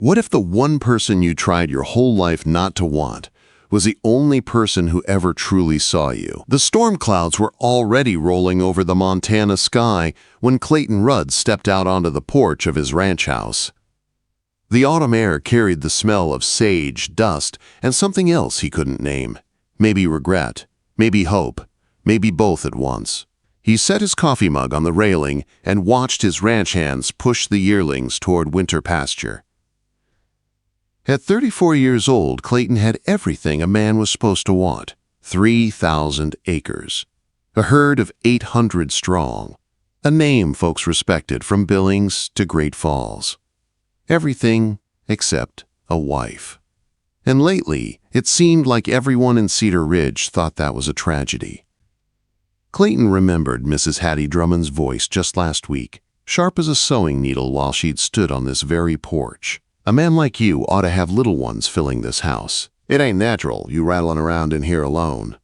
What if the one person you tried your whole life not to want was the only person who ever truly saw you? The storm clouds were already rolling over the Montana sky when Clayton Rudd stepped out onto the porch of his ranch house. The autumn air carried the smell of sage, dust, and something else he couldn't name. Maybe regret, maybe hope, maybe both at once. He set his coffee mug on the railing and watched his ranch hands push the yearlings toward winter pasture. At 34 years old, Clayton had everything a man was supposed to want. 3,000 acres. A herd of 800 strong. A name folks respected from Billings to Great Falls. Everything except a wife. And lately, it seemed like everyone in Cedar Ridge thought that was a tragedy. Clayton remembered Mrs. Hattie Drummond's voice just last week, sharp as a sewing needle while she'd stood on this very porch. A man like you ought to have little ones filling this house. It ain't natural, you rattling around in here alone.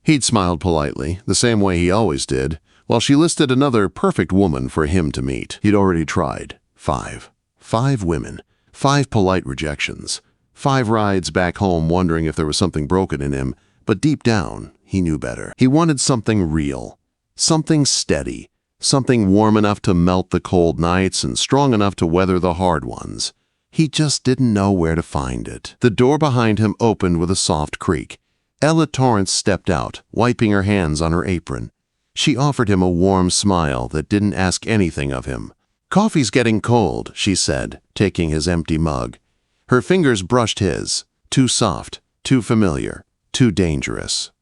He'd smiled politely, the same way he always did, while she listed another perfect woman for him to meet. He'd already tried. 5. 5 women. 5 polite rejections. 5 rides back home wondering if there was something broken in him, but deep down, he knew better. He wanted something real. Something steady. Something warm enough to melt the cold nights and strong enough to weather the hard ones. He just didn't know where to find it. The door behind him opened with a soft creak. Ella Torrance stepped out, wiping her hands on her apron. She offered him a warm smile that didn't ask anything of him. "Coffee's getting cold," she said, taking his empty mug. Her fingers brushed his. Too soft, too familiar, too dangerous.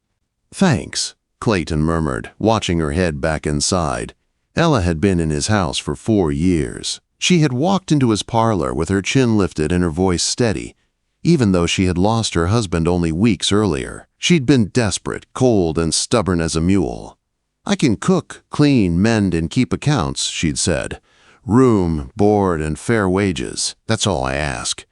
"Thanks," Clayton murmured, watching her head back inside. Ella had been in his house for 4 years. She had walked into his parlor with her chin lifted and her voice steady, even though she had lost her husband only weeks earlier. She'd been desperate, cold, and stubborn as a mule. "I can cook, clean, mend, and keep accounts," she'd said. "Room, board, and fair wages. That's all I ask."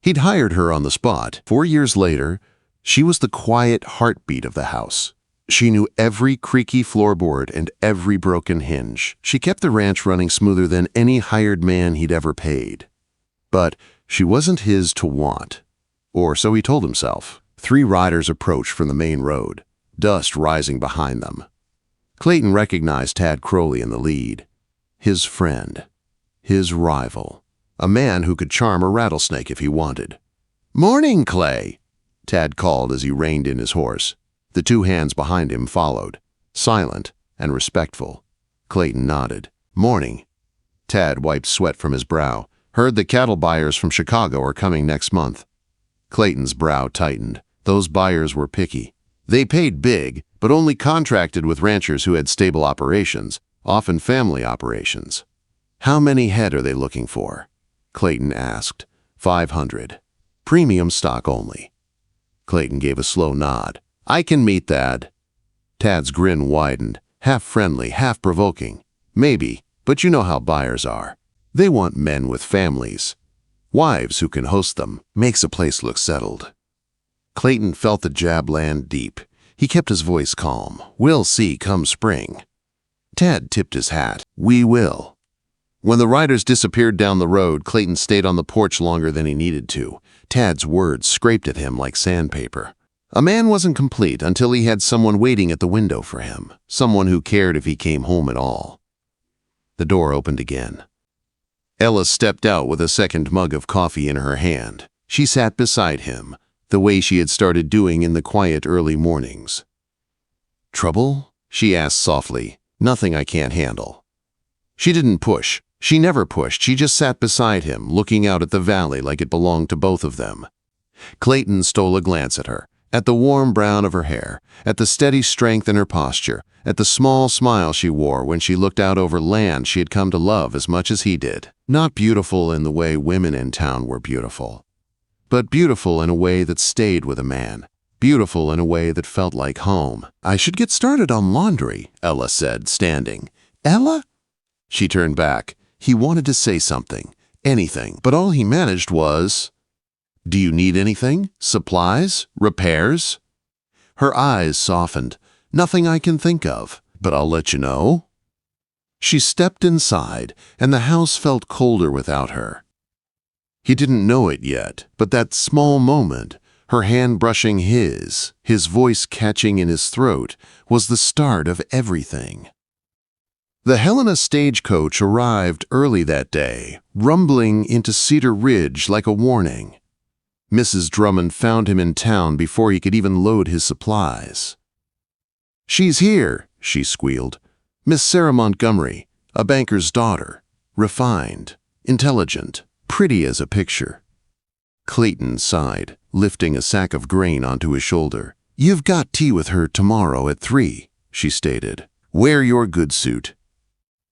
He'd hired her on the spot. 4 years later, she was the quiet heartbeat of the house. She knew every creaky floorboard and every broken hinge. She kept the ranch running smoother than any hired man he'd ever paid. But she wasn't his to want. Or so he told himself. 3 riders approached from the main road, dust rising behind them. Clayton recognized Tad Crowley in the lead. His friend. His rival. A man who could charm a rattlesnake if he wanted. "Morning, Clay," Tad called as he reined in his horse. The 2 hands behind him followed, silent and respectful. Clayton nodded. "Morning." Tad wiped sweat from his brow. "Heard the cattle buyers from Chicago are coming next month." Clayton's brow tightened. Those buyers were picky. They paid big, but only contracted with ranchers who had stable operations, often family operations. "How many head are they looking for?" Clayton asked. 500. Premium stock only. Clayton gave a slow nod. "I can meet that." Tad's grin widened, half friendly, half provoking. "Maybe, but you know how buyers are. They want men with families. Wives who can host them. Makes a place look settled." Clayton felt the jab land deep. He kept his voice calm. "We'll see come spring." Tad tipped his hat. "We will." When the riders disappeared down the road, Clayton stayed on the porch longer than he needed to. Tad's words scraped at him like sandpaper. A man wasn't complete until he had someone waiting at the window for him, someone who cared if he came home at all. The door opened again. Ella stepped out with a second mug of coffee in her hand. She sat beside him, the way she had started doing in the quiet early mornings. "Trouble?" she asked softly. "Nothing I can't handle." She didn't push. She never pushed. She just sat beside him, looking out at the valley like it belonged to both of them. Clayton stole a glance at her. At the warm brown of her hair, at the steady strength in her posture, at the small smile she wore when she looked out over land she had come to love as much as he did. Not beautiful in the way women in town were beautiful, but beautiful in a way that stayed with a man. Beautiful in a way that felt like home. "I should get started on laundry," Ella said, standing. "Ella?" She turned back. He wanted to say something, anything, but all he managed was, "Do you need anything? Supplies? Repairs?" Her eyes softened. "Nothing I can think of, but I'll let you know." She stepped inside, and the house felt colder without her. He didn't know it yet, but that small moment, her hand brushing his voice catching in his throat, was the start of everything. The Helena stagecoach arrived early that day, rumbling into Cedar Ridge like a warning. Mrs. Drummond found him in town before he could even load his supplies. "She's here," she squealed. "Miss Sarah Montgomery, a banker's daughter, refined, intelligent, pretty as a picture." Clayton sighed, lifting a sack of grain onto his shoulder. "You've got tea with her tomorrow at 3, she stated. "Wear your good suit."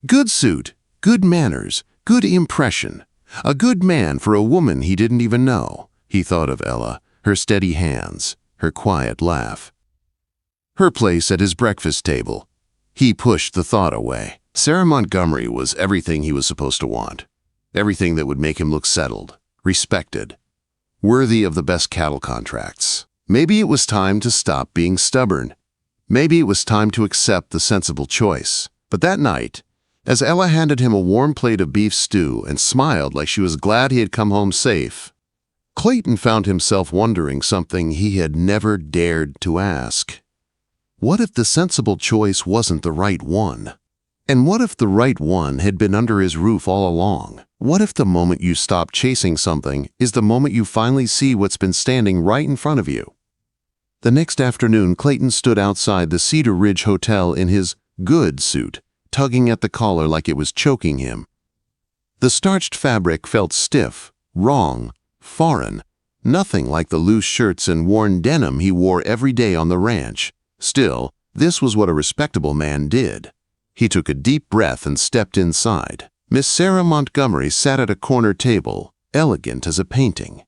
Good suit, good manners, good impression. A good man for a woman he didn't even know. He thought of Ella, her steady hands, her quiet laugh. Her place at his breakfast table. He pushed the thought away. Sarah Montgomery was everything he was supposed to want. Everything that would make him look settled, respected, worthy of the best cattle contracts. Maybe it was time to stop being stubborn. Maybe it was time to accept the sensible choice. But that night, as Ella handed him a warm plate of beef stew and smiled like she was glad he had come home safe, Clayton found himself wondering something he had never dared to ask. What if the sensible choice wasn't the right one? And what if the right one had been under his roof all along? What if the moment you stop chasing something is the moment you finally see what's been standing right in front of you? The next afternoon, Clayton stood outside the Cedar Ridge Hotel in his good suit, tugging at the collar like it was choking him. The starched fabric felt stiff, wrong, foreign, nothing like the loose shirts and worn denim he wore every day on the ranch. Still, this was what a respectable man did. He took a deep breath and stepped inside. Miss Sarah Montgomery sat at a corner table, elegant as a painting.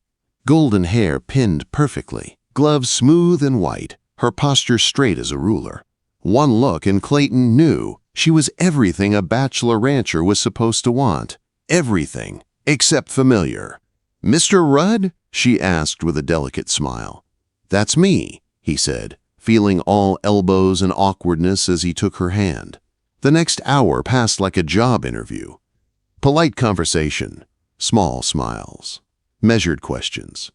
Golden hair pinned perfectly, gloves smooth and white, her posture straight as a ruler. One look and Clayton knew she was everything a bachelor rancher was supposed to want. Everything, except familiar. "Mr. Rudd?" she asked with a delicate smile. "That's me," he said, feeling all elbows and awkwardness as he took her hand. The next hour passed like a job interview. Polite conversation, small smiles, measured questions.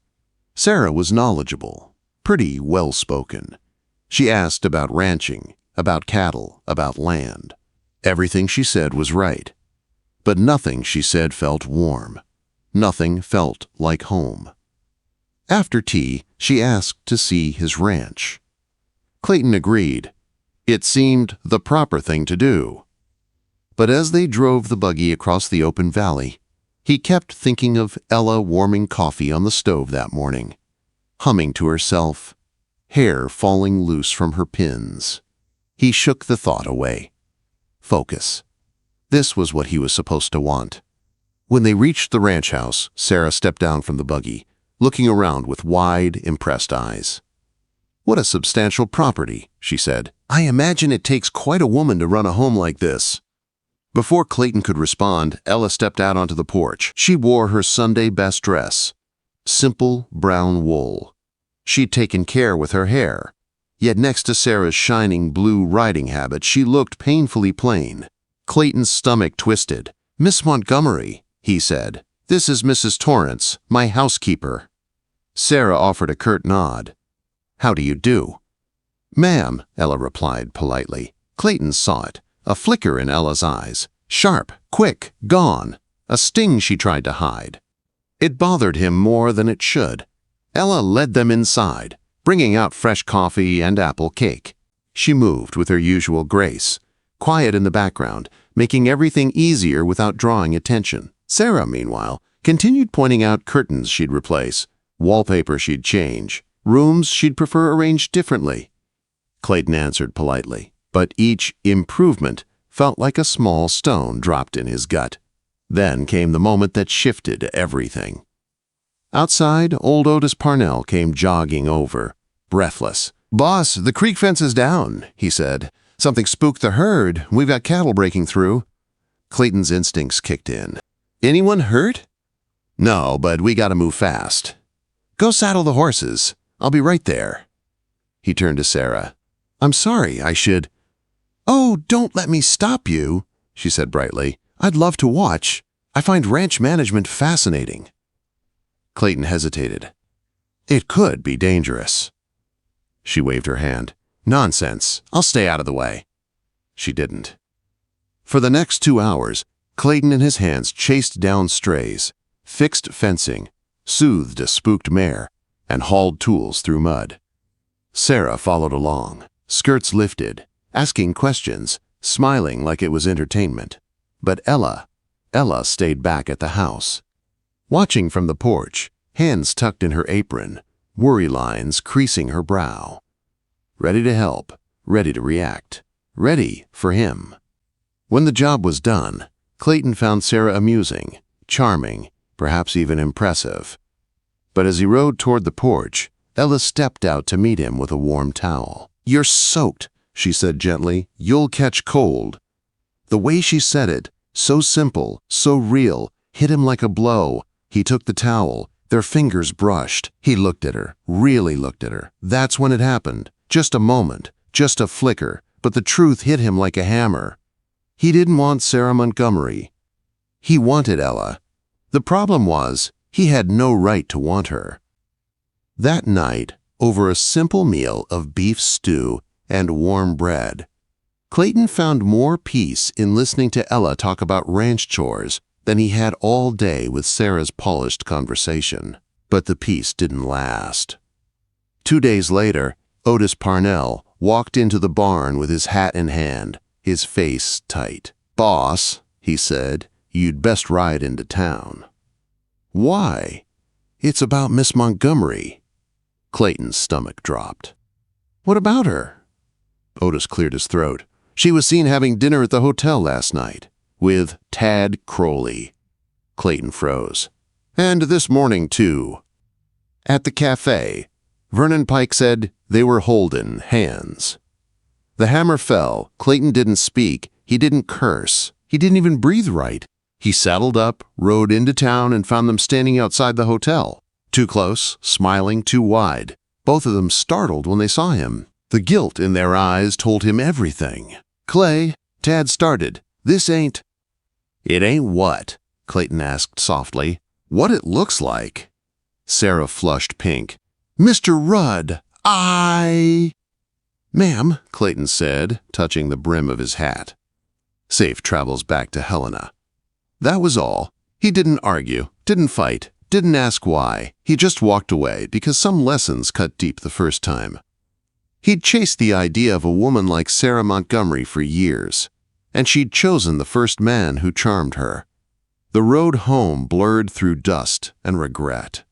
Sarah was knowledgeable, pretty well-spoken. She asked about ranching, about cattle, about land. Everything she said was right. But nothing she said felt warm. Nothing felt like home. After tea, she asked to see his ranch. Clayton agreed. It seemed the proper thing to do. But as they drove the buggy across the open valley, he kept thinking of Ella warming coffee on the stove that morning, humming to herself, hair falling loose from her pins. He shook the thought away. Focus. This was what he was supposed to want. When they reached the ranch house, Sarah stepped down from the buggy, looking around with wide, impressed eyes. "What a substantial property," she said. "I imagine it takes quite a woman to run a home like this." Before Clayton could respond, Ella stepped out onto the porch. She wore her Sunday best dress. Simple brown wool. She'd taken care with her hair. Yet next to Sarah's shining blue riding habit, she looked painfully plain. Clayton's stomach twisted. "Miss Montgomery," he said. "This is Mrs. Torrance, my housekeeper." Sarah offered a curt nod. "How do you do?" "Ma'am," Ella replied politely. Clayton saw it, a flicker in Ella's eyes. Sharp, quick, gone. A sting she tried to hide. It bothered him more than it should. Ella led them inside, bringing out fresh coffee and apple cake. She moved with her usual grace, quiet in the background, making everything easier without drawing attention. Sarah, meanwhile, continued pointing out curtains she'd replace, wallpaper she'd change, rooms she'd prefer arranged differently. Clayton answered politely, but each improvement felt like a small stone dropped in his gut. Then came the moment that shifted everything. Outside, old Otis Parnell came jogging over, breathless. "Boss, the creek fence is down," he said. "Something spooked the herd. We've got cattle breaking through." Clayton's instincts kicked in. "Anyone hurt?" "No, but we gotta move fast." "Go saddle the horses. I'll be right there." He turned to Sarah. "I'm sorry, I should—" "Oh, don't let me stop you," she said brightly. "I'd love to watch. I find ranch management fascinating." Clayton hesitated. "It could be dangerous." She waved her hand. "Nonsense. I'll stay out of the way." She didn't. For the next 2 hours, Clayton and his hands chased down strays, fixed fencing, soothed a spooked mare, and hauled tools through mud. Sarah followed along, skirts lifted, asking questions, smiling like it was entertainment. But Ella stayed back at the house. Watching from the porch, hands tucked in her apron, worry lines creasing her brow. Ready to help, ready to react, ready for him. When the job was done, Clayton found Sarah amusing, charming, perhaps even impressive. But as he rode toward the porch, Ella stepped out to meet him with a warm towel. "You're soaked," she said gently. "You'll catch cold." The way she said it, so simple, so real, hit him like a blow. He took the towel. Their fingers brushed. He looked at her, really looked at her. That's when it happened. Just a moment, just a flicker, but the truth hit him like a hammer. He didn't want Sarah Montgomery. He wanted Ella. The problem was, he had no right to want her. That night, over a simple meal of beef stew and warm bread, Clayton found more peace in listening to Ella talk about ranch chores than he had all day with Sarah's polished conversation. But the peace didn't last. 2 days later, Otis Parnell walked into the barn with his hat in hand, his face tight. "Boss," he said, "you'd best ride into town." "Why?" "It's about Miss Montgomery." Clayton's stomach dropped. "What about her?" Otis cleared his throat. "She was seen having dinner at the hotel last night with Tad Crowley." Clayton froze. "And this morning, too." At the cafe, Vernon Pike said they were holding hands. The hammer fell. Clayton didn't speak. He didn't curse. He didn't even breathe right. He saddled up, rode into town, and found them standing outside the hotel. Too close, smiling too wide. Both of them startled when they saw him. The guilt in their eyes told him everything. "Clay," Tad started, "this ain't—" "It ain't what?" Clayton asked softly. "What it looks like." Sarah flushed pink. "Mr. Rudd, "Ma'am," Clayton said, touching the brim of his hat. "Safe travels back to Helena." That was all. He didn't argue, didn't fight, didn't ask why. He just walked away because some lessons cut deep the first time. He'd chased the idea of a woman like Sarah Montgomery for years, and she'd chosen the first man who charmed her. The road home blurred through dust and regret.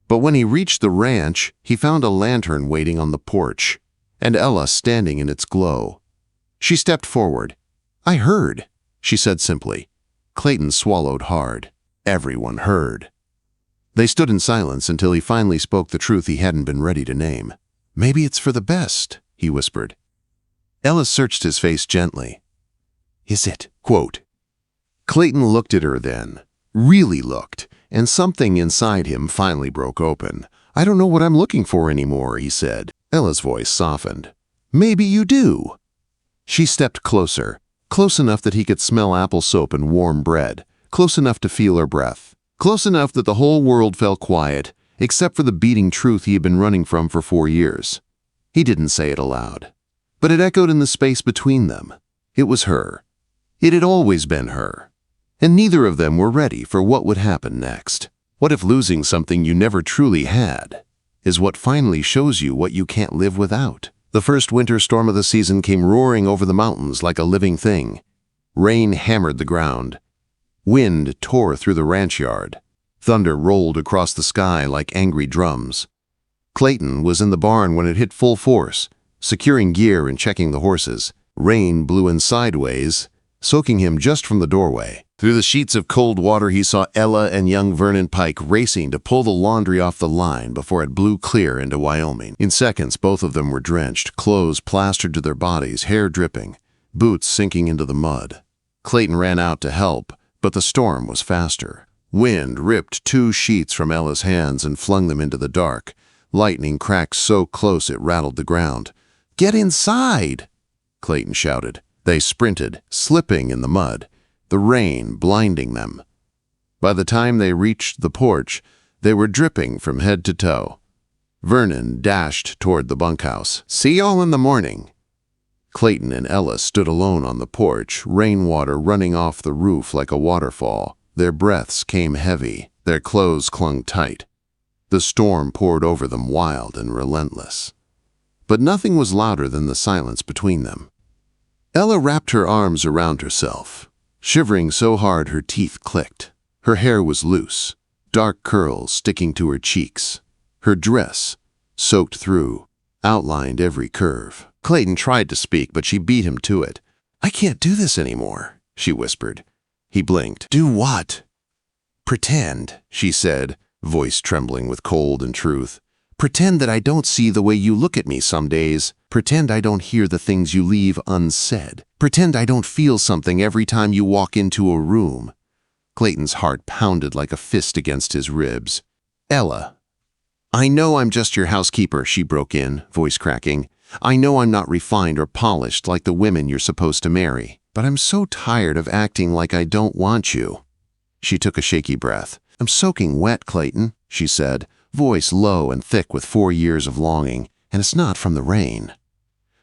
But when he reached the ranch, he found a lantern waiting on the porch, and Ella standing in its glow. She stepped forward. "I heard," she said simply. Clayton swallowed hard. Everyone heard. They stood in silence until he finally spoke the truth he hadn't been ready to name. "Maybe it's for the best," he whispered. Ella searched his face gently. "Is it?" Quote. Clayton looked at her then, really looked, and something inside him finally broke open. "I don't know what I'm looking for anymore," he said. Ella's voice softened. "Maybe you do." She stepped closer, close enough that he could smell apple soap and warm bread, close enough to feel her breath, close enough that the whole world fell quiet, except for the beating truth he had been running from for 4 years. He didn't say it aloud, but it echoed in the space between them. It was her. It had always been her. And neither of them were ready for what would happen next. What if losing something you never truly had is what finally shows you what you can't live without? The first winter storm of the season came roaring over the mountains like a living thing. Rain hammered the ground. Wind tore through the ranch yard. Thunder rolled across the sky like angry drums. Clayton was in the barn when it hit full force, securing gear and checking the horses. Rain blew in sideways, soaking him just from the doorway. Through the sheets of cold water, he saw Ella and young Vernon Pike racing to pull the laundry off the line before it blew clear into Wyoming. In seconds, both of them were drenched, clothes plastered to their bodies, hair dripping, boots sinking into the mud. Clayton ran out to help, but the storm was faster. Wind ripped 2 sheets from Ella's hands and flung them into the dark. Lightning cracked so close it rattled the ground. "Get inside!" Clayton shouted. They sprinted, slipping in the mud, the rain blinding them. By the time they reached the porch, They were dripping from head to toe. Vernon dashed toward the bunkhouse. "See y'all in the morning." Clayton and Ella stood alone on the porch, rainwater running off the roof like a waterfall. Their breaths came heavy, their clothes clung tight. The storm poured over them wild and relentless. But nothing was louder than the silence between them. Ella wrapped her arms around herself, shivering so hard her teeth clicked. Her hair was loose, dark curls sticking to her cheeks. Her dress, soaked through, outlined every curve. Clayton tried to speak, but she beat him to it. "I can't do this anymore," she whispered. He blinked. "Do what?" "Pretend," she said, voice trembling with cold and truth. "Pretend that I don't see the way you look at me some days. Pretend I don't hear the things you leave unsaid. Pretend I don't feel something every time you walk into a room." Clayton's heart pounded like a fist against his ribs. "Ella, I know I'm just your housekeeper," she broke in, voice cracking. "I know I'm not refined or polished like the women you're supposed to marry, but I'm so tired of acting like I don't want you." She took a shaky breath. "I'm soaking wet, Clayton," she said, voice low and thick with 4 years of longing, "and it's not from the rain."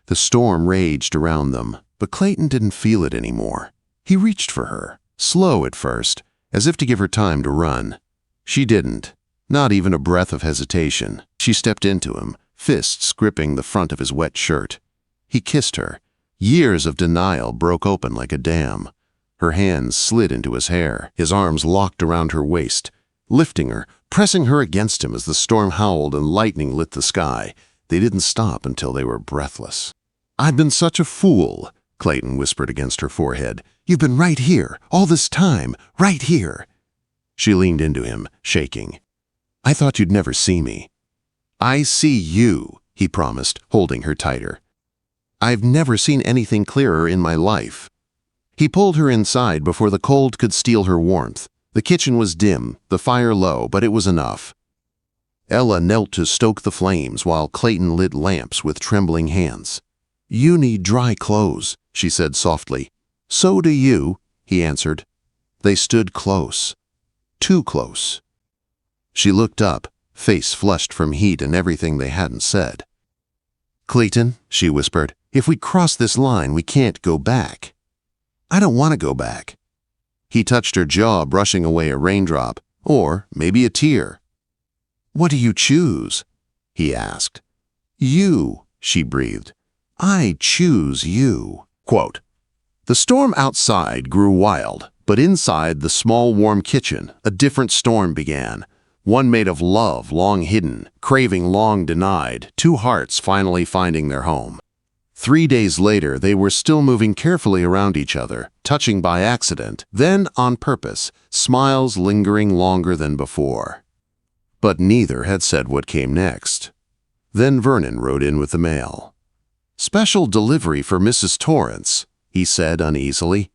The storm raged around them, but Clayton didn't feel it anymore. He reached for her, slow at first, as if to give her time to run. She didn't, not even a breath of hesitation. She stepped into him, fists gripping the front of his wet shirt. He kissed her. Years of denial broke open like a dam. Her hands slid into his hair, his arms locked around her waist, lifting her, pressing her against him as the storm howled and lightning lit the sky. They didn't stop until they were breathless. "I've been such a fool," Clayton whispered against her forehead. "You've been right here, all this time, right here." She leaned into him, shaking. "I thought you'd never see me." "I see you," he promised, holding her tighter. "I've never seen anything clearer in my life." He pulled her inside before the cold could steal her warmth. The kitchen was dim, the fire low, but it was enough. Ella knelt to stoke the flames while Clayton lit lamps with trembling hands. "You need dry clothes," she said softly. "So do you," he answered. They stood close. Too close. She looked up, face flushed from heat and everything they hadn't said. "Clayton," she whispered, "if we cross this line, we can't go back." "I don't want to go back." He touched her jaw, brushing away a raindrop, or maybe a tear. "What do you choose?" he asked. "You," she breathed. "I choose you." Quote, "The storm outside grew wild, but inside the small warm kitchen, a different storm began. One made of love long hidden, craving long denied, two hearts finally finding their home. 3 days later, they were still moving carefully around each other, touching by accident, then on purpose, smiles lingering longer than before. But neither had said what came next. Then Vernon rode in with the mail. "Special delivery for Mrs. Torrance," he said uneasily.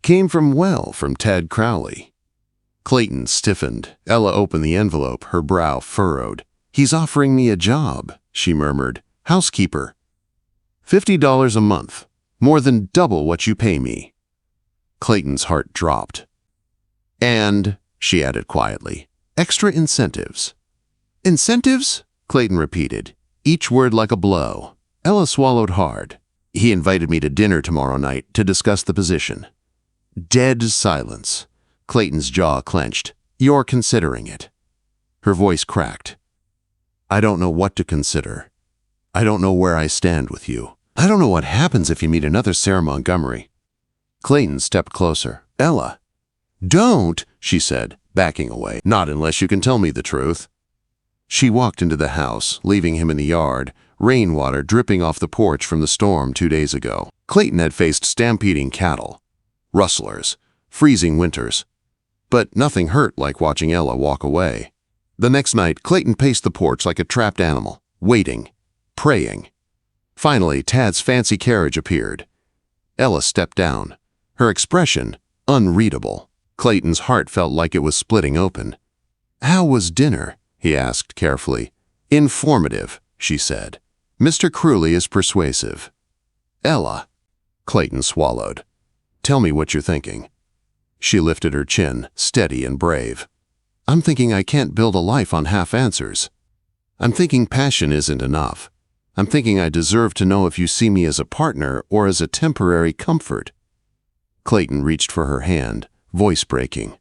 "Came from Ted Crowley." Clayton stiffened. Ella opened the envelope, her brow furrowed. "He's offering me a job," she murmured. "Housekeeper. $50 a month, more than double what you pay me." Clayton's heart dropped. "And," she added quietly, "extra incentives." "Incentives?" Clayton repeated, each word like a blow. Ella swallowed hard. "He invited me to dinner tomorrow night to discuss the position." Dead silence. Clayton's jaw clenched. "You're considering it." Her voice cracked. "I don't know what to consider. I don't know where I stand with you. I don't know what happens if you meet another Sarah Montgomery." Clayton stepped closer. "Ella." "Don't," she said, backing away. "Not unless you can tell me the truth." She walked into the house, leaving him in the yard, rainwater dripping off the porch from the storm 2 days ago. Clayton had faced stampeding cattle, rustlers, freezing winters, but nothing hurt like watching Ella walk away. The next night, Clayton paced the porch like a trapped animal, waiting, praying. Finally, Tad's fancy carriage appeared. Ella stepped down, her expression unreadable. Clayton's heart felt like it was splitting open. "How was dinner?" he asked carefully. "Informative," she said. "Mr. Crowley is persuasive." "Ella," Clayton swallowed. "Tell me what you're thinking." She lifted her chin, steady and brave. I'm thinking I can't build a life on half answers. I'm thinking passion isn't enough. I'm thinking I deserve to know if you see me as a partner or as a temporary comfort." Clayton reached for her hand, voice breaking.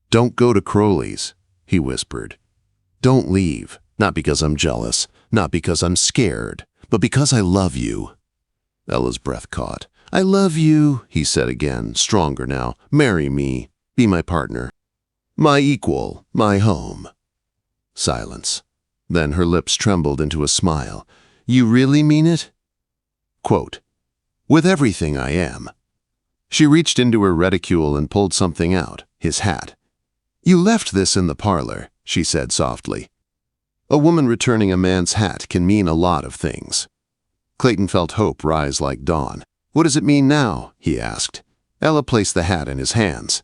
"Don't go to Crowley's," he whispered. "Don't leave, not because I'm jealous, not because I'm scared, but because I love you." Ella's breath caught. "I love you," he said again, stronger now. "Marry me. Be my partner. My equal. My home." Silence. Then her lips trembled into a smile. "You really mean it?" Quote, "With everything I am." She reached into her reticule and pulled something out, his hat. "You left this in the parlor," she said softly. A woman returning a man's hat can mean a lot of things. Clayton felt hope rise like dawn. "What does it mean now?" he asked. Ella placed the hat in his hands.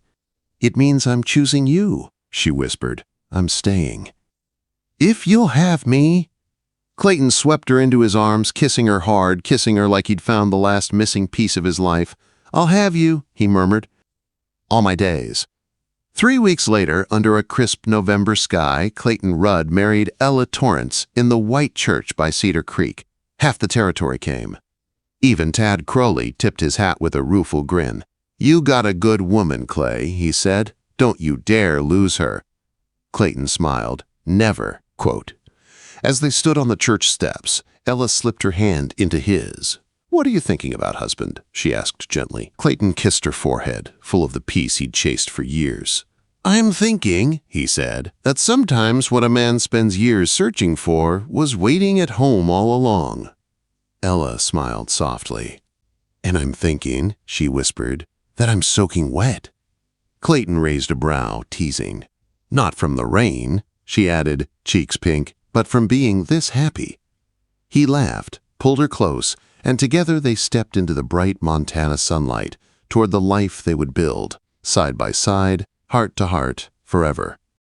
"It means I'm choosing you," she whispered. "I'm staying." "If you'll have me." Clayton swept her into his arms, kissing her hard, kissing her like he'd found the last missing piece of his life. "I'll have you," he murmured. "All my days." 3 weeks later, under a crisp November sky, Clayton Rudd married Ella Torrance in the white church by Cedar Creek. Half the territory came. Even Tad Crowley tipped his hat with a rueful grin. "You got a good woman, Clay," he said. "Don't you dare lose her." Clayton smiled. "Never." Quote. As they stood on the church steps, Ella slipped her hand into his. "What are you thinking about, husband?" she asked gently. Clayton kissed her forehead, full of the peace he'd chased for years. "I'm thinking," he said, "that sometimes what a man spends years searching for was waiting at home all along." Ella smiled softly. "And I'm thinking," she whispered, "that I'm soaking wet." Clayton raised a brow, teasing. "Not from the rain," she added, cheeks pink, "but from being this happy." He laughed, pulled her close, and together they stepped into the bright Montana sunlight toward the life they would build, side by side, heart to heart, forever.